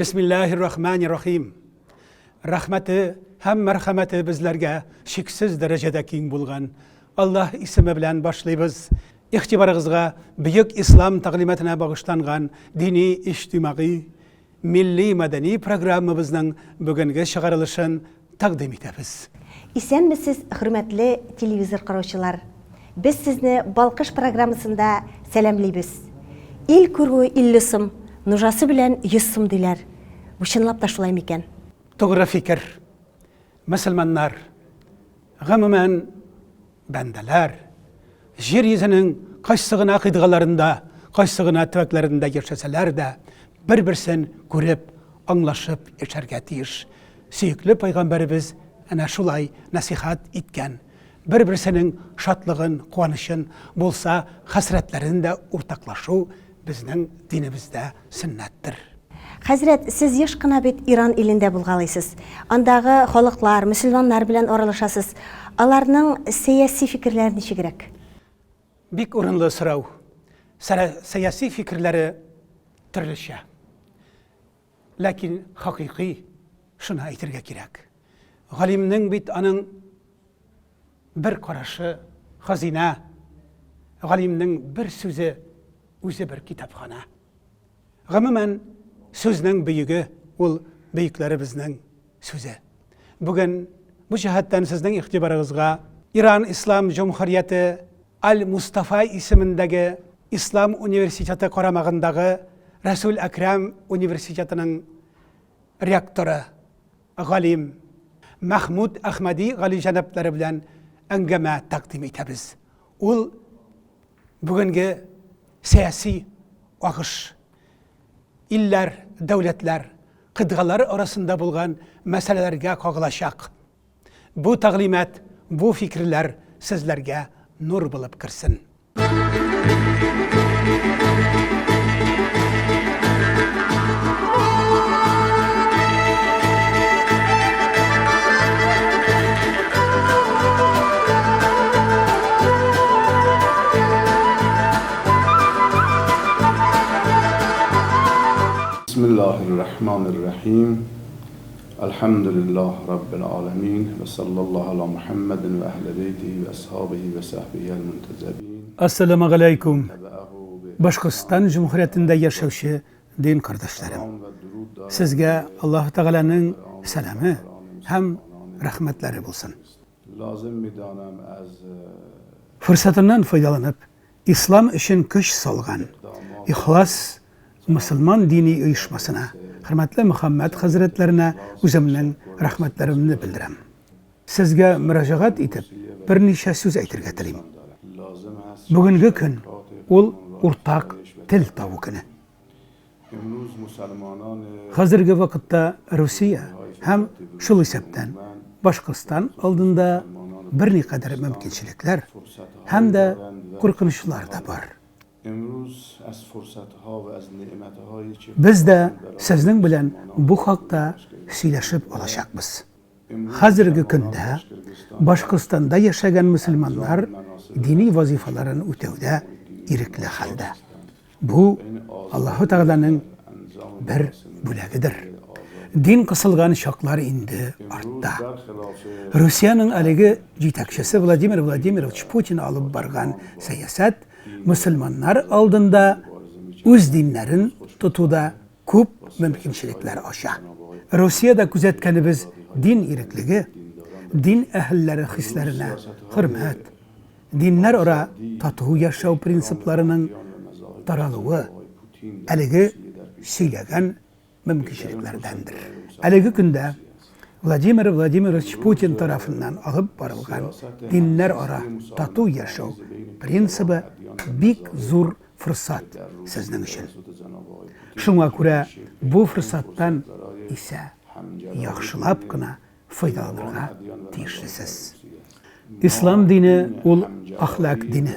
Bismillahirrahmanirrahim. Rahmeti hem merhameti bizlerge şiksiz derecede keng bulgan. Allah ismi bilen başlayız. İhtibarınızga büyük İslam taqlimatına bağışlangan dini, içtimai, milli medeni programımızın bugünkü çıkarılışın takdim etemiz. Исәнмесез, hürmetli televizor караучылар. Biz sizni Balkış programmasında selamlayız. İl kurgu 50 sım, nujası bilen 100 sım diler. Bu şınlap da şulay meken? Doğru fikir. Müslümanlar, gımmen bendeler, yeryüzünün kaçsığına kıydığalarında, kaçsığına tüveklerinde geçeseler de bir-birsin görüp, anlaşıp geçerge tiyiş. Süyüklü Peygamberimiz ana şulay nasihat etken, bir-birsinin şatlığın, kuanışın bolsa hasretlerinde ortaklaşu bizning dinimizde sünnettir. Hazret, siz yaş qına bit İran ilinde bulgalıysiz. Andağı xalqlar, Müslümanlar bilen oralaşasız. Alarның siyasi fikirleri neçe gerek? Bik orunlu sırav. Siyasi fikirleri türlüçe. Lakin hakiki şuna aytırga gerek. Galimning bit anın bir qaraşı hazine. Galimning bir sözü özü bir kitapxana. Gımmen sözünün büyüğü, ol büyüklerimizin sözü. Bugün bu cihetten sizden ihtibarınızga İran İslam Cumhuriyeti Al-Mustafa isimindeki İslam Üniversiteti koramağındaki Resul Ekrem Üniversiteti'nin rektörü, galim Mahmud Ahmadi gali janapları bilen engeme takdim etemiz. Ol bugünkü siyasi akış, iller, devletler, kıdgalar arasında bulgan meselelerge koglaşak. Bu taglimat, bu fikirler sizlerge nur bulup kirsin. Bismillahirrahmanirrahim. Elhamdülillah Rabbil alemin. Ve sallallahu ala Muhammedin ve ehl-i beytihi ve ashabihi ve sahbihi el-muntezebin. Assalamu alaikum. Başkistan Cumhuriyeti'nde yaşayışı din kardeşlerim. Sizge Allah Teala'nın selamı hem rahmetleri bulsun. Fırsatından faydalanıp İslam için kış salgan, İhlas Müslüman dini uyuşmasına, hürmetli Muhammed Hazretlerine özümden rahmetlerimni bildirem. Sizge müracaat etip bir neçe söz aytırga tileyim. Bugünkü gün ol ortak til tavukunu. Hazırgi vakitte Rusya hem şul hesaptan Başkistan aldığında bir ne kadar mümkünçilikler hem de korkunçlar da var. Biz de sizin bilen bu hakta söyleşip olacakmız. Hazırgi günde Başkistan'da yaşayan Müslümanlar dini vazifalarını ötevde irikli halde. Bu Allah-u Teala'nın bir bülegidir. Din kısılgan şaklar indi artta. Rusya'nın aligi yetakçısı Vladimir Vladimirovich Putin alıp bargan siyaset Müslümanlar aldığında öz dinlerin tutuda köp mümkünçilikler aşa. Rusya'da gözetkenimiz din irikligi, din ehilleri hislerine hürmet, dinler ora tatuhu yaşav prinsiplarının taralığı, aligi söylegen mümkünçiliklerdendir. Aligi günde Vladimir Vladimirovich Putin tarafından alıp varılgan dinler ora tatuhu yaşav prinsibi bik zor fırsat sizin için. Şuna göre bu fırsattan ise yaxşılap kına faydalanırga tiyişlisiz. İslam dini ol ahlak dini.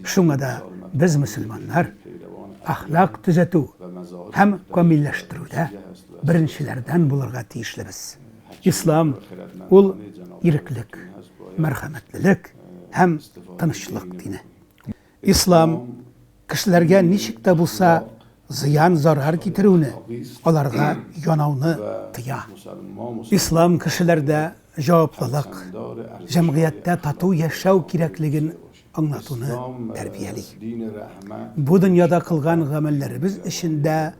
Şuna da biz Müslümanlar ahlak düzetu hem kamilleştirude birinçilerden bulurga tiyişlibiz. İslam ol iriklik, merhametlilik hem tanışlık dini. İslam kişilerge nişikte bulsa ziyan zarar keltiruvni, ularga yonavni tiya. İslam kişilerde javoblılık, jamiyatda tatuv yashaw kerakligini anlatuni tarbiyali. Bu dunyoda qilgan amallarimiz ishinde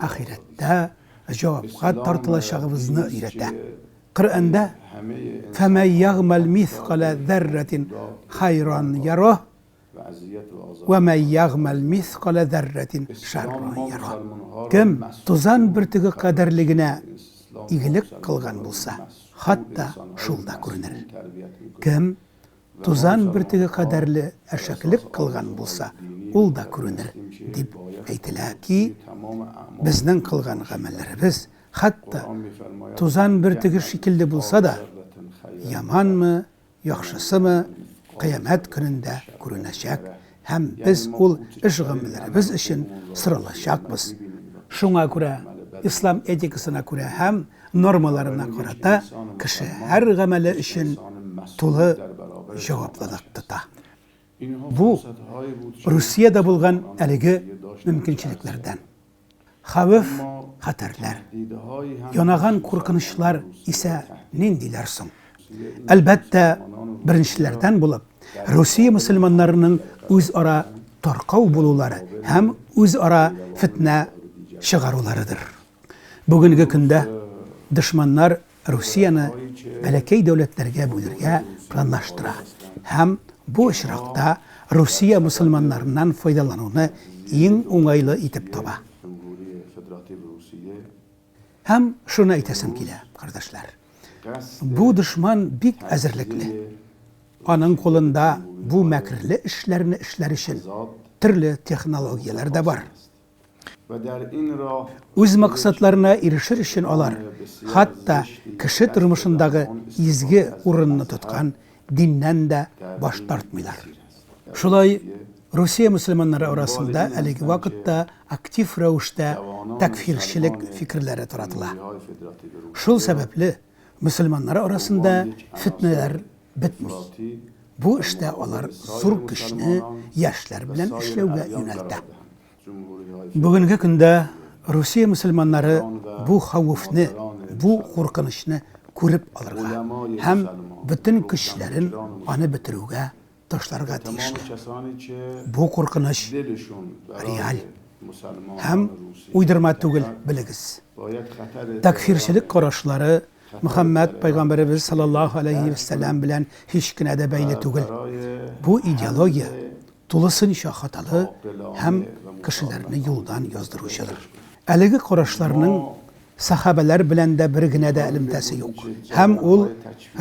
ahiratda javobga tortilishimizni o'rgatadi. Qur'onda فَمَنْ يَعْمَلْ مِثْقَلَ ذَرَّةٍ خَيْرًا يَرَهُ وَمَنْ يَعْمَلْ مِثْقَلَ ذَرَّةٍ شَرًّا يَرَهُ. Kim tuzan bir tügü kaderligine iyilik kılgan bulsa, hatta şulda görünür. Kim tuzan bir tügü kaderli eşeklik kılgan bulsa, ul da görünür, dip eytiler ki, bizden kılgan amellerimiz, hatta tuzan bir tügü şekilde bulsa da, yaman mı, yaxşısı mı, kıyamet gününde görünecek. Hem biz ul işgimlerimiz için sıralaşacakmız. Şuna göre, İslam etikasına göre hem normalarına göre de kişi her ameli için tulu cevaplık tuta. Bu Rusya'da bulgan eligi mümkünçiliklerden. Havf, xatarlar, yonagan korkunuşlar ise nindilersin. Elbette birinchilardan bo'lib, Rossiya musulmonlarining o'zaro tarqov bo'lulari ham o'zaro fitna chiqaruvlaridir. Bugungi kunda dushmanlar Rossiyani balakay davlatlarga bo'lirga planlashtira. Ham bu ishroqda Rossiya musulmonlaridan foydalanuvni eng o'ng'ayli etib topa. Ham shuni aytasim kelar, qardoshlar. Bu düşman bik azirlikli. Onun kolunda bu makrli işlerini işler için türlü teknolojiler de var. Öz maksatlarına erişir için olar. Hatta kişi turmuşundaki izgi urununu tutkan dinden de baş tartmıyorlar. Şulay Rusya Müslümanları arasında eligi vakitte aktif ravuşta takfirçilik fikirleri taratıla. Şul sebeple Müslümanlar arasında fitneler bitmiyor. Bu işte onlar zor güçlü yaşlar bilen işlevge yöneldi. Bugünkü günde Rusya Müslümanları bu havufni, bu korkunuşni görüp alırga. Hem bütün güçlerin onu bitirüge, taşlarga tiyişli. Bu korkunuş real. Hem uydurma tügül biligiz. Takfirçilik karışları Muhammed Peygamberimiz sallallahu aleyhi ve sellem bilen hiç günede beyli tügül. Bu ideoloji tulusun şahatalı hem kişilerini yoldan yazdırışıdır. Eligi karışlarının sahabeler bilen de bir günede elimdesi yok. Hem ol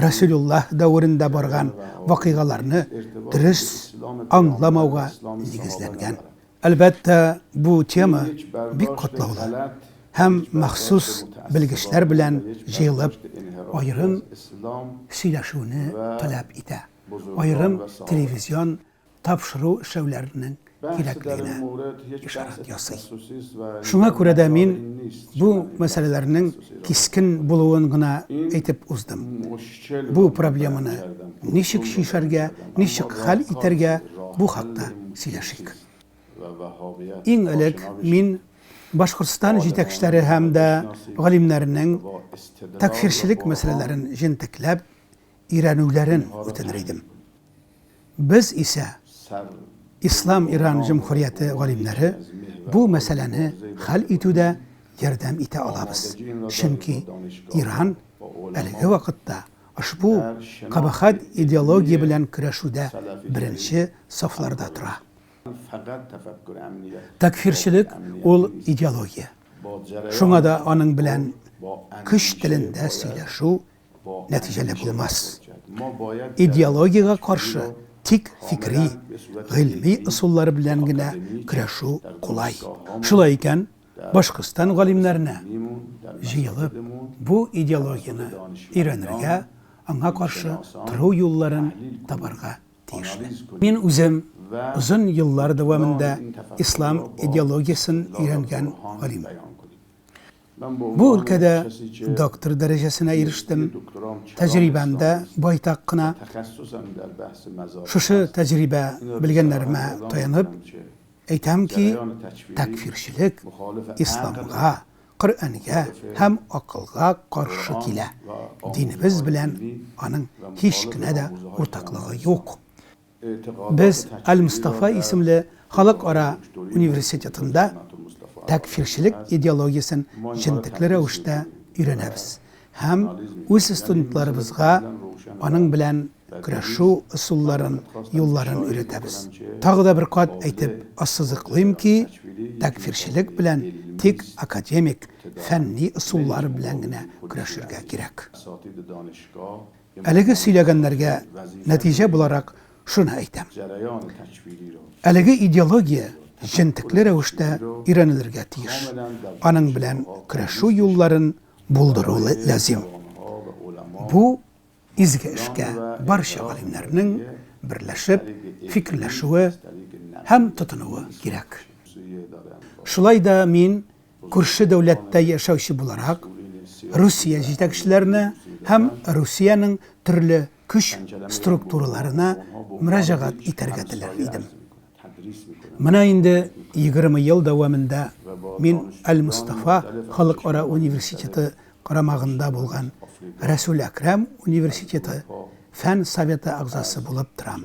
Resulullah davrında bargan vakigalarını dürüst anlamauga negizlengen. Elbette bu tema bir kutlavlı. Hem mahsus bilgiçler bilen jeyilip ayrım söyleşuni talep ite. Ayrım televizyon tapşırı şevlerinin gerekliğine işaret yasay. Şuna göre de men bu meselelerinin keskin buluğunu aytip uzdım. Bu problemini nişik şişerge, nişik hal iterge bu hakta söyleşik. En ilk men Başkursistan yetakçileri hem de galimlerinin takfirçilik meselelerini jintiklab İranülerin ötenirdim. Biz ise İslam İran Cumhuriyeti galimleri bu meseleni hal etüde yardım ite alabız. Çünkü İran elgi vakitte bu kabahat ideoloji bilen kurashuvda birinchi saflarda turadi. Takfirçilik ol ideoloji. Şuna da onun bilen kış dilinde söyleşu neticeli bulmaz. İdeolojiye karşı tik fikri, ilmi usulları bilen gine kurashu kolay. Şulayken Başkistan galimlerine jeyilip bu ideolojini öğrenirge, ona karşı turu yolların tabarga tiyişli. Men özüm uzun yıllar davamında İslam ideolojisini öğrengen alim. Bu ülkede doktor derecesine eriştim. Tecrübemde baytakkına şu tecrübe bilgenlerime dayanıp aytamki, takfirchilik islomga, Qur'onga ham aqlga qarshi kela. Dinimiz bilan uning hech qanday o'rtoqligi yo'q. Biz Al-Mustafa ismli xalqaro universitetida takfirchilik ideologiyasini jintikli ravishda o'rganamiz. Ham o'z studentlarimizga uning bilan kurashuv usullarini, yo'llarini o'rgatamiz. Tag'da bir qat aytib asızıqlayımki, takfirchilik bilan tek akademik, fanni usullar bilangina kurashirga kerak. Aligi söyleganlarga natija bo'larak shuni aytam. Aligi ideologiya jintikli ravishda o'rganilirga tegish. Uning bilan kurashuv yo'llarini bulduruv lozim. Bu izgi ishga barcha olimlarning birlashib fikrlashuvi ham tutinuvi kerak. Shulayda men Kurshi davlatda yashovchi bo'larak Rossiya yetakchilarini ham Rossiyaning turli kuch strukturalarini murojaat etarga tilar edim. Mana endi 20 yil davomida men Al-Mustafa xalqaro universiteti qaramog'ida bo'lgan Rasul Akram universiteti fan soveti a'zosi bo'lib turam.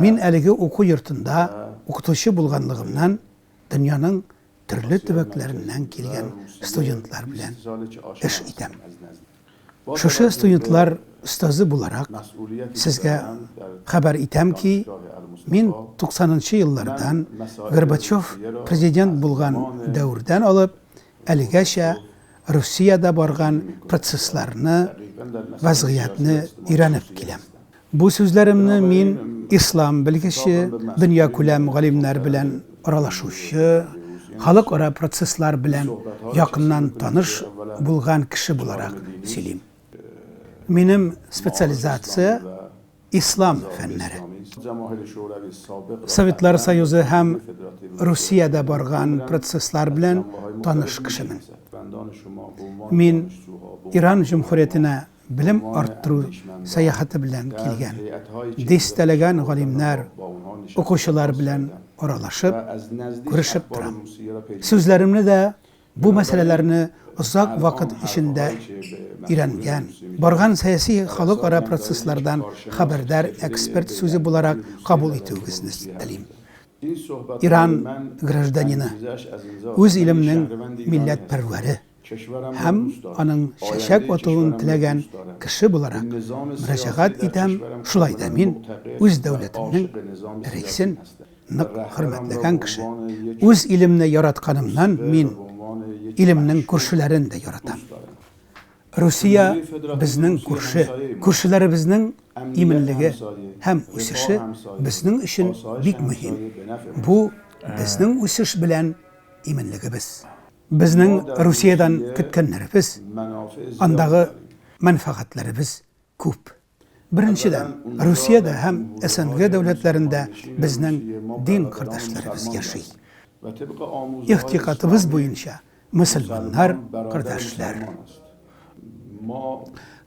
Men aligi o'quv yurtida o'qituvchi bo'lganligimdan dunyoning turli tubaklaridan kelgan studentlar bilan ish etam. Shusha studentlar ustozi bo'larak sizga xabar etamki, men 90-yillardan Gorbachev prezident bo'lgan davrdan olib aligacha Rossiyada borgan proseslarni, vaziyatni o'rganib kelam. Bu so'zlarimni men islom bilgichi, dunyo ko'lam olimlar bilan aralashuvchi, xalqaro proseslar bilan yaqindan tanish bo'lgan kishi bo'larak сөйлейм. Mening spetsializatsiya islom fanlari. Sovetlar Soyuzi ham Rossiyada borgan proseslar bilan tanish kishiman. Men Iran Cumhuriyatiga bilim orttiruv sayohati bilan kelgan. Destalagan olimlar, o'quvchilar bilan aralashib, ko'rishib turam. So'zlarimni da bu masalalarni uzoq vaqt ichida o'rgangan, borgan siyosiy xalqaro proseslardan xabardor ekspert so'zi bo'larak qabul etishingizni tilayman. İran grajdanini, o'z ilmning millatparvari, ham uning shashak otuvini tilagan kishi bo'larak murojaat etam. Shulayda men o'z davlatimning raisini hurmatlagan kishi. O'z ilmni yaratganimdan men ilmning kurshlarini da yaratam. Rossiya bizning kurshi, kurshilarimizning eminligi ham o'sishi bizning uchun bek muhim. Bu bizning o'sish bilan eminligimiz. Bizning Rossiyadan kutganlarimiz, andagı manfaatlarimiz ko'p. Birinchidan, Rossiyada ham SNG davlatlarida bizning din qardoshlarimiz yashaydi. E'tiqodimiz bo'yicha musulmonlar qardoshlar.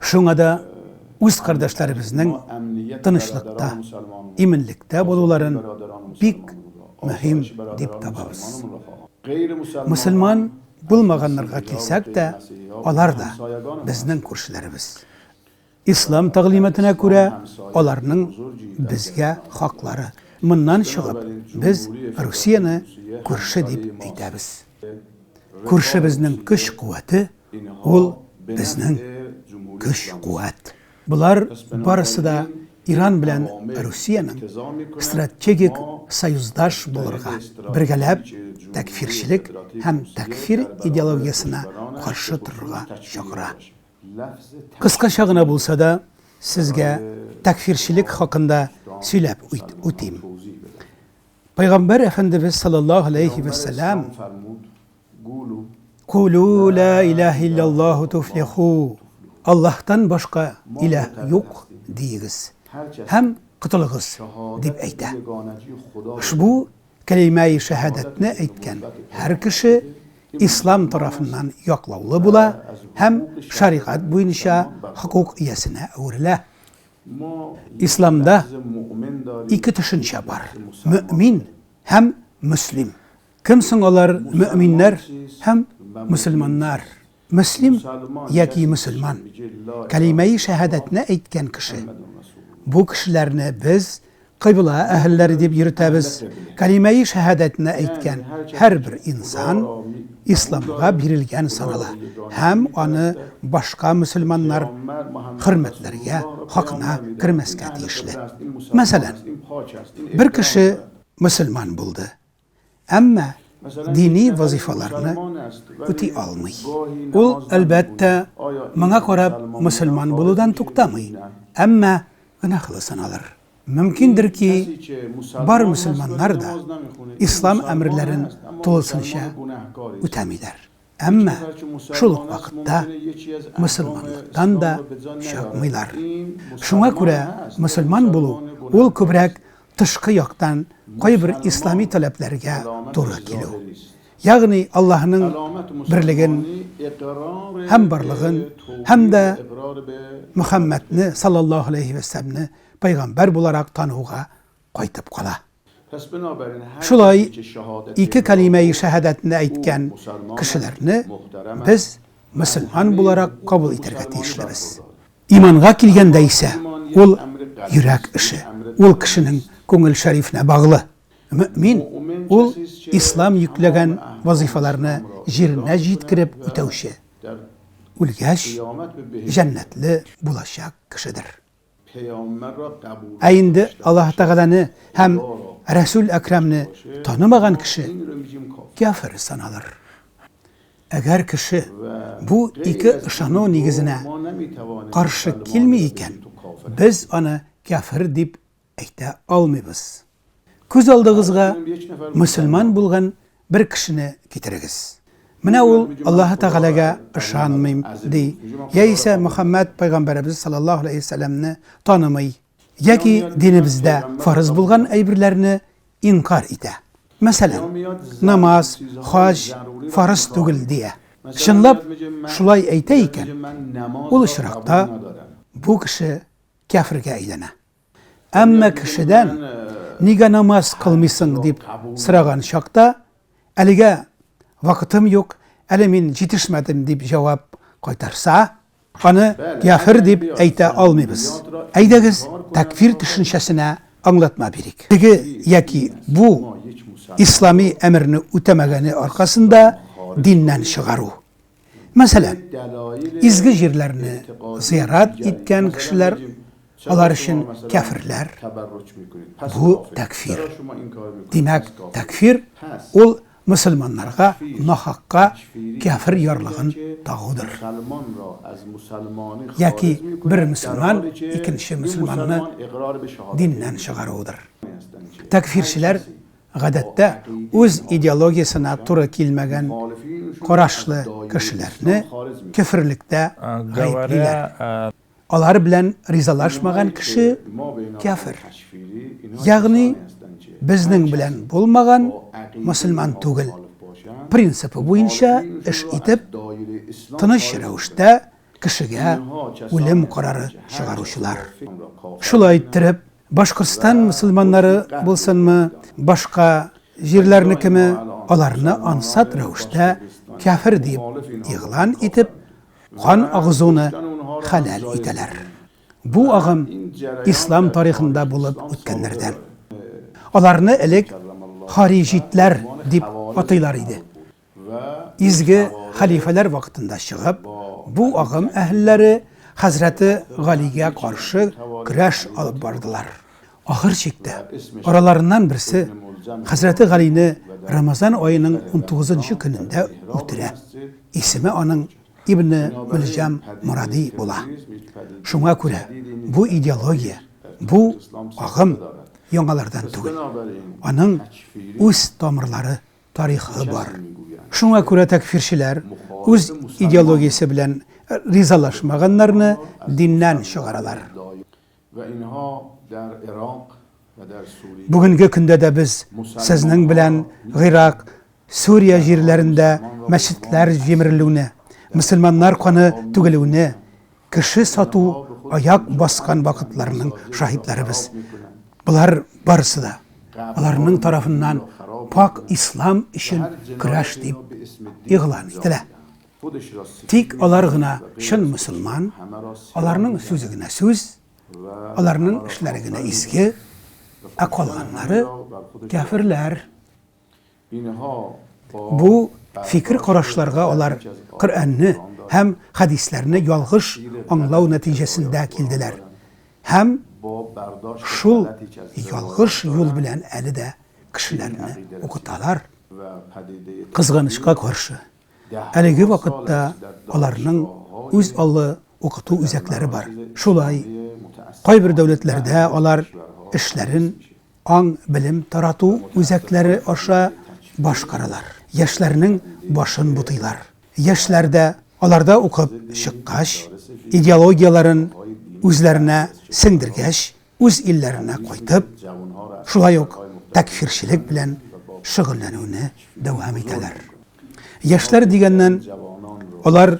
Shunga da o'z qardoshlarımızın tinchlikda, eminlikda bo'lularini bek muhim deb topamiz. Musulmon bo'lmaganlarga kelsak da, ular da bizning qo'shnilarimiz. İslam ta'limotine ko'ra ularning bizga haqlari. Bundan chiqib biz Rossiyani qo'shni deb aytamiz. Qo'shni bizning kuch quvvati, ol bizning kuch quvvat. Bular barisi İran bilan Rossiyaning strategik soyuzdosh bo'lirga birgalab takfirchilik ham takfir ideologiyasini qarshi turishga chaqira. Qisqachagina bo'lsa-da sizga takfirchilik haqida so'ylab o'tayim. Payg'ambar Efendimiz sallallohu alayhi va sallam Qulu la ilaha illalloh tuflihu. Allah'tan başka ilah yok deyigiz. Hem qutulug'iz deb aytdi. Ushbu kalima-i shahadatni aytgan har kishi islom tarafından yoqlovli bo'la, hem shariat bo'yicha huquq egasini o'rila. İslamda ikki tushuncha bor. Mu'min hem Müslim. Kimsin olar müminler hem Müslümanlar. Müslim yaki Müslüman. Kalime-i şehadetine aytgan kishi. Bu kishilarni biz qibla ahillari deb yuritamiz. Kalime-i şehadetine aytgan her bir insan İslamga berilgan sanala. Hem onu başka Müslümanlar hürmetleriga, haqqına kirmasga tegishli. Masalan, bir kishi Müslüman bo'ldi. Amma diniy vazifalarni o'tay olmay. U albatta menga qarab Müslüman bo'ludan to'xtamay, amma gunohli sanalar. Mümkindir ki bar Müslümanlar da İslam emirlerin to'lsincha o'tamilar. Amma şuluk vaqtda Müslümanlıktan da şapmaylar. Şuna ko'ra Müslüman bo'lu ol ko'proq tashqi yoqdan qo'y bir islomiy talablarga to'g'ri keladi. Ya'ni Allohning birligin, ham barlig'in, hamda Muhammadni sallallohu alayhi va sallamni payg'ambar bo'larak tanuvga qaytib qola. Şulay iki kalime-i şehadatni aytgan kishilarni biz Müslüman bo'larak qabul etarga tegishlibiz. İmanga kelganda esa ol yurak ishi, ol kishining ko'ngil sharifine bağlı. Mümin ol İslam yüklagan vazifalarni yerine yetkirib o'tavchi. Ulgash jannatli bo'lashak kishidir. Endi Allah Teala'ni hem Resul Ekrem'ni tanımagan kişi kafir sanalır. Eğer kişi bu iki ışanı negizine karşı kelmeyken biz onu kafir deyip ayta almayız. Көз алдыгызга Müslüman bulgan bir kişini getiririz. Mına ol Allah Teala'ga ışanmayım dey. Ya ise Muhammed Peygamberimiz sallallahu aleyhi ve sellemni tanımay. Ya ki dinimizde farz bulgan aybirlerini inkar ite. Mesela namaz, hac farz tugul diye. Şınlap şulay aytayken ol şırakta bu kişi kafirge aylana. Amma kişiden niga namaz kılmışsın deyip sıragan şakta aliga vakitim yok, elimin yetişmedim deyip cevap qaytarsa, onu kafir deyip ayta almayız. Aydagiz takfir düşüncesine anlatma birik. Peki yaki bu İslami emrini ötemegeni arkasında dinden çıgaru. Mesela izgi yerlerini ziyaret etken kişiler onlar için kafirler. Bu takfir. Demek takfir ol Müslümanlarga nahakka kafir yarlığın tağıdır. Yaki bir Müslüman ikinci Müslümanını dinden çıgarıdır. Takfirçiler гадәттә үз идеологиясына туры килмәгән карашлы кешеләрне кафирлектә гаеплиләр. Алар белән ризалашмаган кеше кафир. Ягъни безнең белән булмаган мөселман түгел. Принципы буенча эш итеп, тыныч рәвештә кешегә үлем карары чыгаручылар. Шулай иттереп, Башкортстан мусульманнары булсынмы, башка җирләрнекеме, аларны ансат рәвештә кафир дип игълан итеп, кан агызуны халал итәләр. Бу агым ислам тарихында булып үткәннәрдән. Аларны элек харижитләр дип атыйлар иде. Изге халифалар вакытында чыгып, бу агым әһелләре Hazreti Галигә каршы көрәш алып бардылар. Ахыр чиктә араларыннан берсе Hazreti Галине Рамазан айының 19-нчы көнендә үтерә. Исеме аның Ибн Мөлҗам Муради була. Шуңа күрә бу идеология, бу агым яңалардан түгел. Аның үз тамырлары, тарихы бар. Шуңа күрә такфирчиләр үз идеологиясе белән ризалашмаганнарны диндән чыгаралар. Бүгенге көндә дә без сезнең белән Ирак, Сүрия җирләрендә мәчетләр җимерелүне, мөселманнар каны түгелүне, кеше сату, аяк баскан вакытларның шаһитларыбыз. Булар барысы да аларның тарафыннан pak İslam için kuraş deyip iğlan etdiler. Tik olar gına şın musulman, olarning sözügine söz, olarning işlerigine izgi, aqolganlari kafirlar. Bu fikir qarashlarga olar Qur'onni hem hadislerini yalgış anlaw neticesinde keldiler. Hem şul yalgış yol bilen eli de kişilerini okutalar. Kızganışqa qarşı. Әлеге вакытта аларның үз аллы оқыту үзәкләре бар. Шулай, кайбер дәүләтләрдә алар эшләрен аң билим тарату үзәкләре аша башкаралар. Яшьләрнең башын бутыйлар. Яшьләрдә аларда укып чыккач, идеологияларын үзләренә сеңдергәч, үз илләренә кайтып, шулай ук тәкфирчилек белән шөгыльләнүне дәвам итәләр. Яшьләр дигәннән алар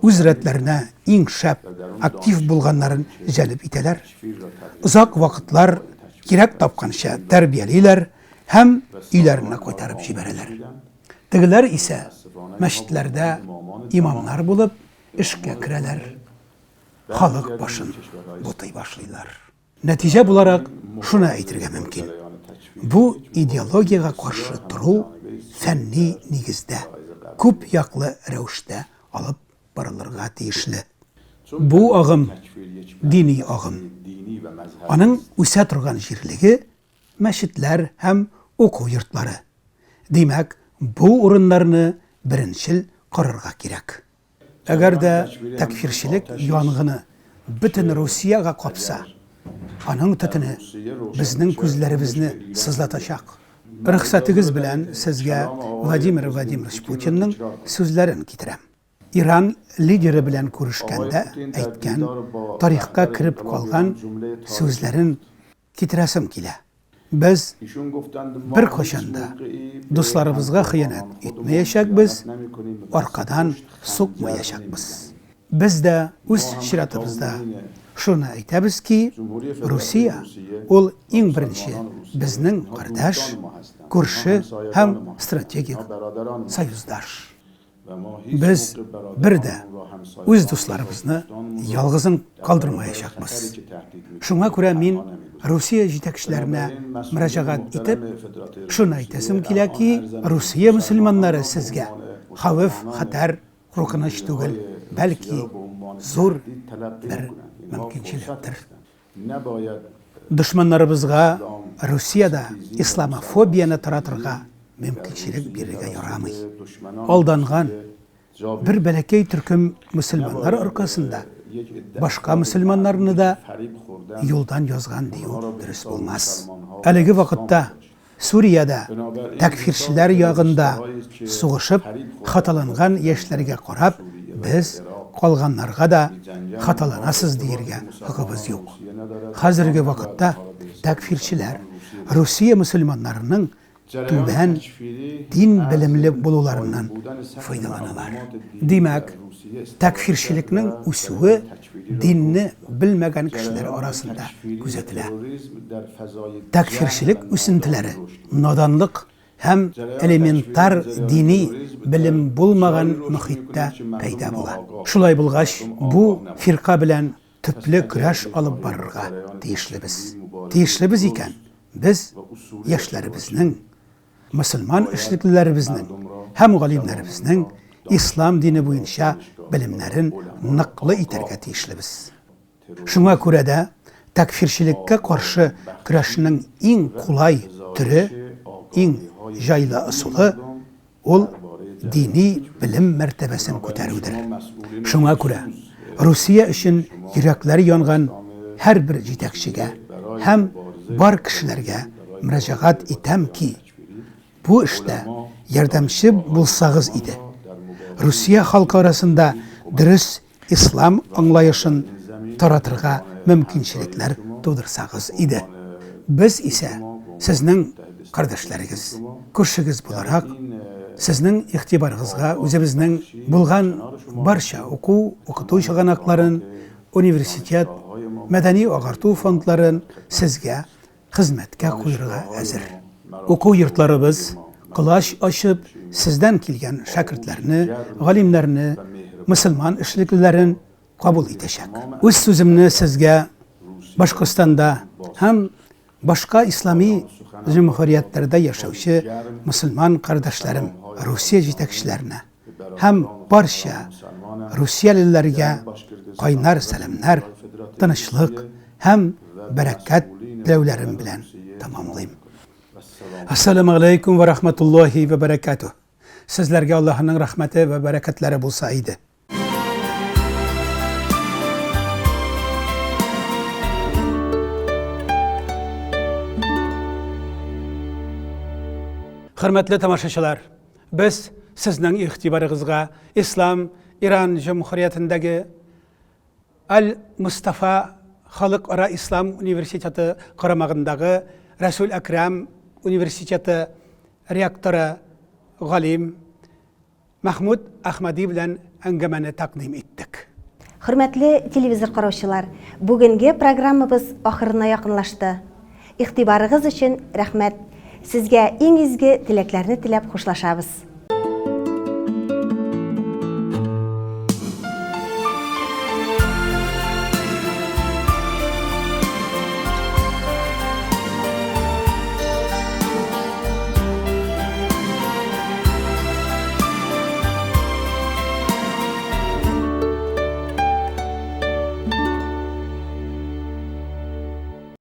үз рәтләренә иң шәп, актив булганнарын җәлеп итәләр. Узак вакытлар кирәк тапканча тәрбиялиләр һәм өйләренә кайтарып җибәрәләр. Тегеләр исә мәчетләрдә имамнар булып эшкә керәләр. Халык башын бутый башлыйлар. Нәтиҗә буларак шуны әйтергә мөмкин. Бу идеологиягә каршы туру фәнни нигездә, күп яклы рәвештә алып барылырга тиешле. Бу агым дини агым. Аның үсә торган җирлеге мәчетләр һәм уку йортлары. Димәк, бу урыннарны беренчел карарга кирәк. Әгәр дә тәкфирчилек янгыны бөтен Русияга капса, аның төтене безнең күзләребезне сызлатачак. Рөхсәтегез белән сезгә Владимир Владимирович Путинның сүзләрен китерәм. Иран лидеры белән күрешкәндә әйткән, тарихка кирип калган сүзләрен китерәсем килә. Без бер кашанда дусларыбызга хыянат итмәячәкбез, аркадан сукмаячакбыз. Без дә үз чиратыбызда шуны әйтәбез ки, Русия ул иң беренче безнең кардәш, күрше һәм стратегик союздаш. Без бер дә үз дусларыбызны ялгызын калдырмаячакбыз. Шуңа күрә мин Русия җитәкчеләренә мөрәҗәгать итеп, шуны әйтәсем килә ки, Русия мөселманнары сезгә хәвеф, хәтәр, куркыныч түгел, бәлки зур бер мөмкинчелектер. Дошманнарыбызга Русияда исламофобияны таратырга мөмкинчелек бирергә ярамый. Алданган бер бәләкәй төркем мөселманнар аркасында башка мөселманнарны да юлдан язган дию дөрес булмас. Әлеге вакытта Сурияда тәкфирчиләр ягында сугышып хаталанган яшьләргә карап, без калганнарга да хаталанасыз диергә хукыбыз юк. Хәзерге вакытта тәкфирчиләр Русия мөселманнарының түбән дин белемле булуларыннан файдаланалар. Димәк, тәкфирчилекнең үсүе динне белмәгән кешеләр арасында күзәтелә. Тәкфирчилек үсентеләре наданлык һәм элементар дини белем булмаган мөхиттә пәйда була. Шулай булгач, бу фирка белән төпле көрәш алып барырга тиешлебез. Тиешлебез икән, без яшьләребезнең, мөселман эшлеклеләребезнең һәм галимнәребезнең ислам дине буенча белемнәрен ныклы итәргә тиешлебез. Шуңа күрә дә тәкфирчилеккә каршы көрәшнең иң кулай төре, иң җайлы ысулы ул дини белем мәртәбәсен күтәрүдер. Шуңа күрә Русия өчен йөрәкләр янган һәр бер җитәкчегә һәм бар кешеләргә мөрәҗәгать итәм ки, бу эштә ярдәмче булсагыз иде. Русия халкы арасында дөрес ислам аңлаешын таратырга мөмкинчелекләр тудырсагыз иде. Без исә сезнең кардәшләрегез, күршегез буларак, сезнең игътибарыгызга үзебезнең булган барча укыту чыганакларын, университет, мәдәни агарту фондларын сезгә хезмәткә куярга әзер. Уку йортларыбыз Кылач ачып, сездән килгән шәкертләрне, галимнәрне, мөселман эшлеклеләрен кабул итәчәк. Үз сүземне сезгә Башкортстанда һәм башка ислами җумһуриятләрдә яшәүче мөселман кардәшләрем, Русия җитәкчеләренә һәм барча русиялеләргә кайнар сәламнар, тынычлык һәм бәрәкәт теләүләрем белән тәмамлыйм. Ассаламу алейкум ва рахматуллахи ва баракатуh. Сезләргә Аллаһның рәхмәте ва бәрәкәтләре булса иде. Хөрмәтле тамашачылар, без сезнең игътибарыгызга Ислам Иран Җумһуриятендәге Аль-Мустафа Халыкара Ислам университеты карамагындагы Расул Акрам университеты ректоры галим Махмуд Ахмади белән әңгәмәне тәкъдим иттек. Хөрмәтле телевизор караучылар, бүгенге программабыз ахырына якынлашты. Игътибарыгыз өчен рәхмәт. Сезгә иң изге теләкләрне теләп хушлашабыз.